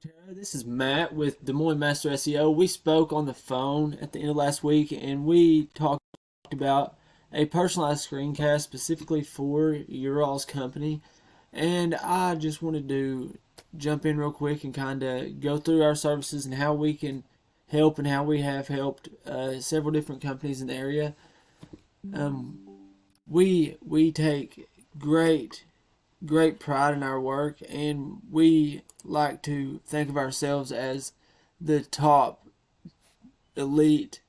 Tara, this is Matt with Des Moines Master SEO. We spoke on the phone at the end of last week and we talked about a personalized screencast specifically for your all's company. And I just wanted to jump in real quick and kind of go through our services and how we can help and how we have helped several different companies in the area. Um, we take great pride in our work, and we like to think of ourselves as the top elite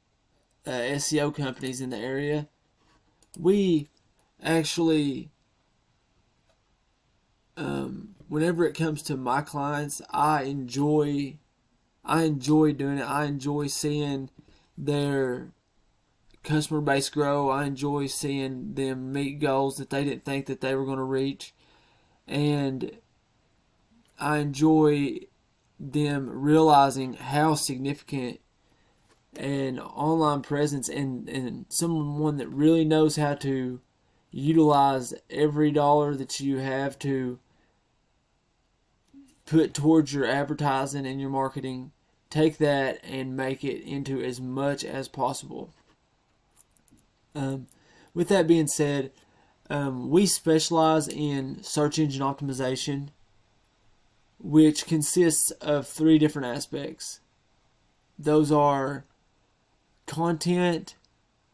SEO companies in the area. We actually, whenever it comes to my clients, I enjoy doing it. I enjoy seeing their customer base grow. I enjoy seeing them meet goals that they didn't think that they were going to reach, and I enjoy them realizing how significant an online presence and someone that really knows how to utilize every dollar that you have to put towards your advertising and your marketing, take that and make it into as much as possible. Um, with that being said, we specialize in search engine optimization, which consists of three different aspects. Those are content,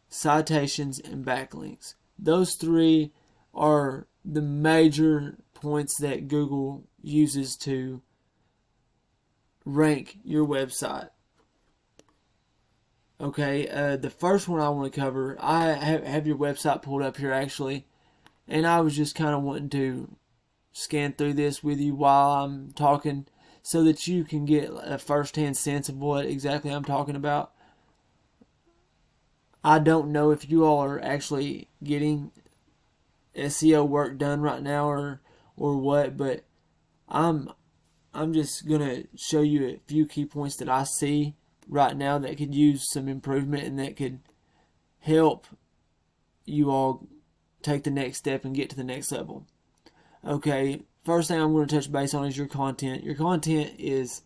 citations, and backlinks. Those three are the major points that Google uses to rank your website. Okay, the first one I want to cover, I have your website pulled up here actually, and I was just kind of wanting to scan through this with you while I'm talking so that you can get a first-hand sense of what exactly I'm talking about. I don't know if you all are actually getting SEO work done right now or what, but I'm I'm just gonna show you a few key points that I see right now that could use some improvement and that could help you all take the next step and get to the next level. Okay, first thing I'm going to touch base on is your content. Your content is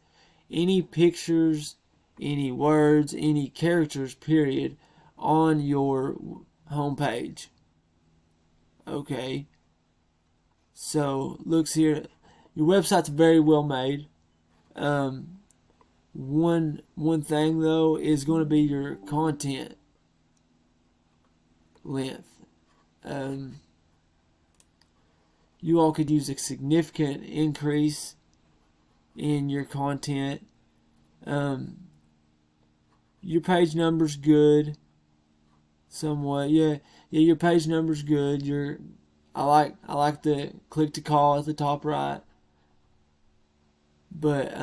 any pictures, any words, any characters, period, on your homepage. Okay, so looks here, your website's very well made. Um, one thing though is going to be your content length. Um, you all could use a significant increase in your content. Um, your page number's good, somewhat. Yeah, your page number's good. I like the click to call at the top right. But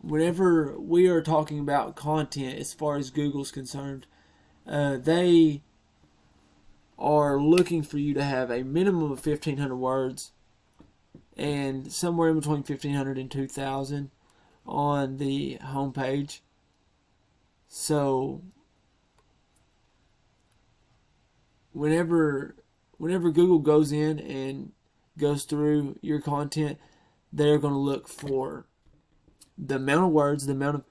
whenever we are talking about content, as far as Google's concerned, they are looking for you to have a minimum of 1,500 words and somewhere in between 1,500 and 2,000 on the homepage. So whenever Google goes in and goes through your content, they're going to look for the amount of words, the amount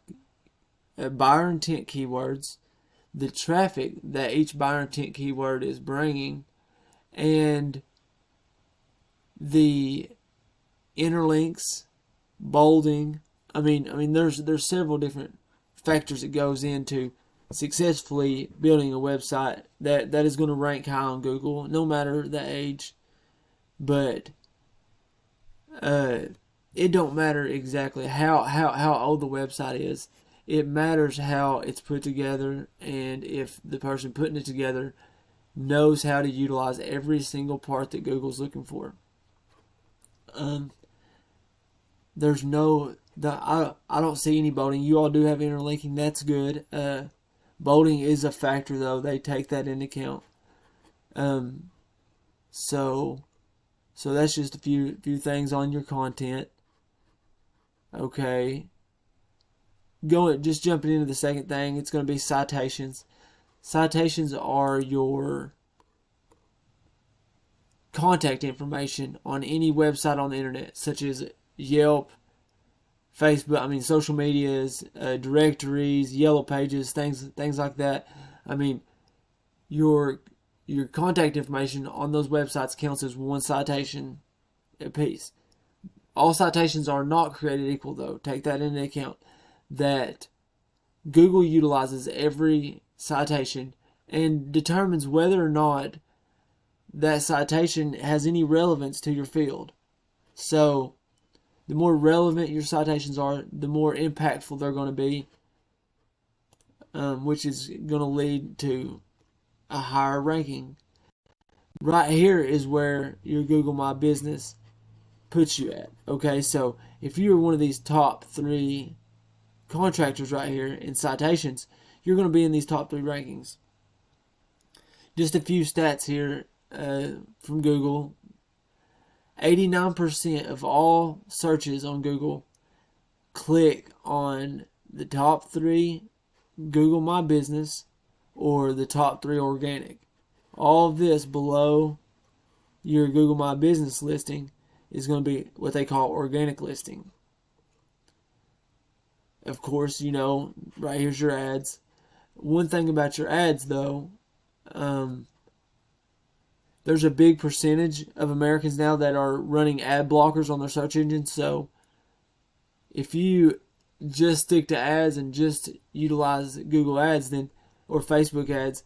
of buyer intent keywords, the traffic that each buyer intent keyword is bringing, and the interlinks, bolding. There's several different factors that goes into successfully building a website that is going to rank high on Google, no matter the age. But it don't matter exactly how old the website is. It matters how it's put together, and if the person putting it together knows how to utilize every single part that Google's looking for. Um, there's no I don't see any bolding. You all do have interlinking. That's good. Bolding is a factor though. They take that into account. Um, so so that's just a few things on your content. Okay. Just jumping into the second thing, it's going to be citations. Citations are your contact information on any website on the internet, such as Yelp, Facebook, I mean social medias, directories, yellow pages, things like that. I mean, your contact information on those websites counts as one citation apiece. All citations are not created equal, though. Take that into account. That Google utilizes every citation and determines whether or not that citation has any relevance to your field. So, the more relevant your citations are, the more impactful they're going to be, which is going to lead to a higher ranking. Right here is where your Google My Business puts you at. Okay, so if you're one of these top 3 contractors right here in citations, you're going to be in these top 3 rankings. Just a few stats here from Google. 89% of all searches on Google click on the top 3 Google My Business or the top 3 organic. All of this below your Google My Business listing is going to be what they call organic listing. Of course, right here's your ads. One thing about your ads, though, there's a big percentage of Americans now that are running ad blockers on their search engines. So if you just stick to ads and just utilize Google ads, then or Facebook ads,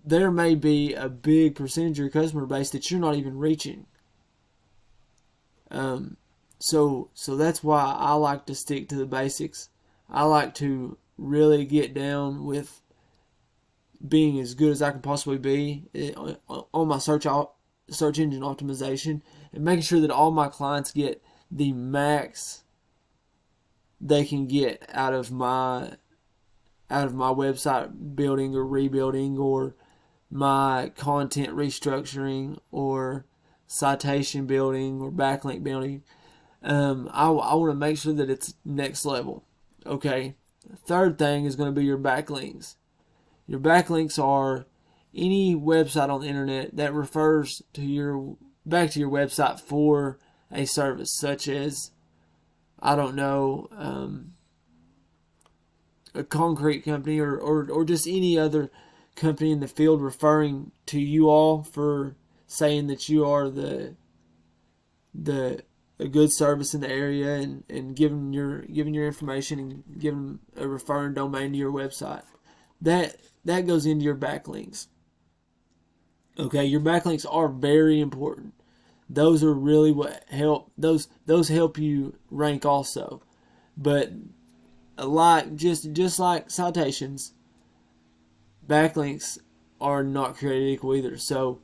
there may be a big percentage of your customer base that you're not even reaching. So that's why I like to stick to the basics. I like to really get down with being as good as I can possibly be on my search engine optimization and making sure that all my clients get the max they can get out of my website building or rebuilding, or my content restructuring, or citation building, or backlink building. I want to make sure that it's next level. Okay. Third thing is going to be your backlinks. Your backlinks are any website on the internet that refers to back to your website for a service, such as, I don't know, a concrete company or just any other company in the field referring to you all for saying that you are a good service in the area, and giving your information and giving a referring domain to your website. That goes into your backlinks. Okay, your backlinks are very important. Those are really what help those help you rank also. But just like citations, backlinks are not created equal either. So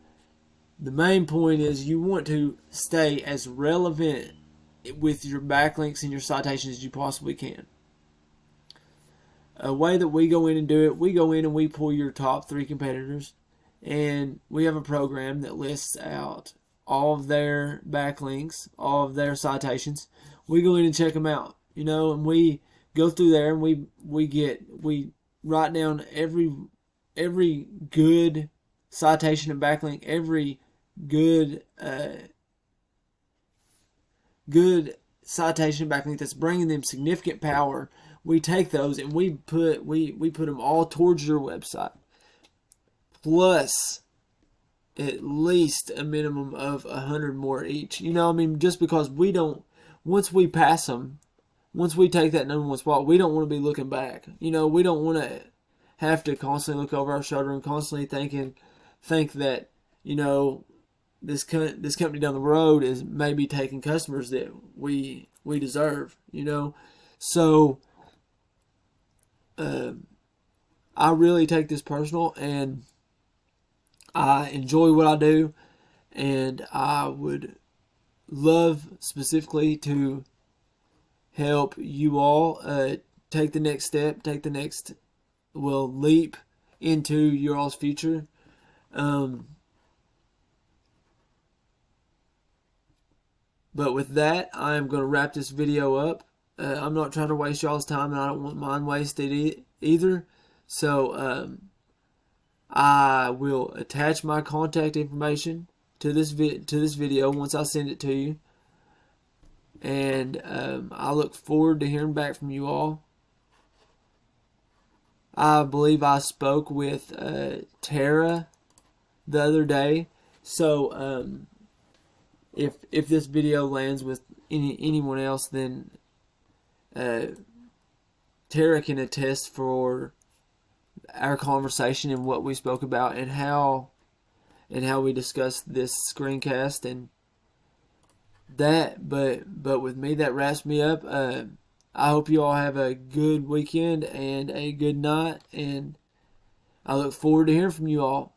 the main point is you want to stay as relevant with your backlinks and your citations as you possibly can. A way that we go in and do it, we go in and we pull your top 3 competitors, and we have a program that lists out all of their backlinks, all of their citations. We go in and check them out, and we go through there and we write down every good citation and backlink, every good citation backlink that's bringing them significant power. We take those and we put them all towards your website, plus at least a minimum of 100 more each. Just because once we pass them, once we take that number 1 spot, we don't want to be looking back. We don't want to have to constantly look over our shoulder and constantly think that this company down the road is maybe taking customers that we deserve. So I really take this personal, and I enjoy what I do, and I would love specifically to help you all take the next step, take the next leap into your all's future. But with that, I'm going to wrap this video up. I'm not trying to waste y'all's time, and I don't want mine wasted either. So I will attach my contact information to this video once I send it to you. and I look forward to hearing back from you all. I believe I spoke with Tara the other day, so if this video lands with anyone else, then Tara can attest for our conversation and what we spoke about and how we discussed this screencast and that. But with me, that wraps me up. I hope you all have a good weekend and a good night, and I look forward to hearing from you all.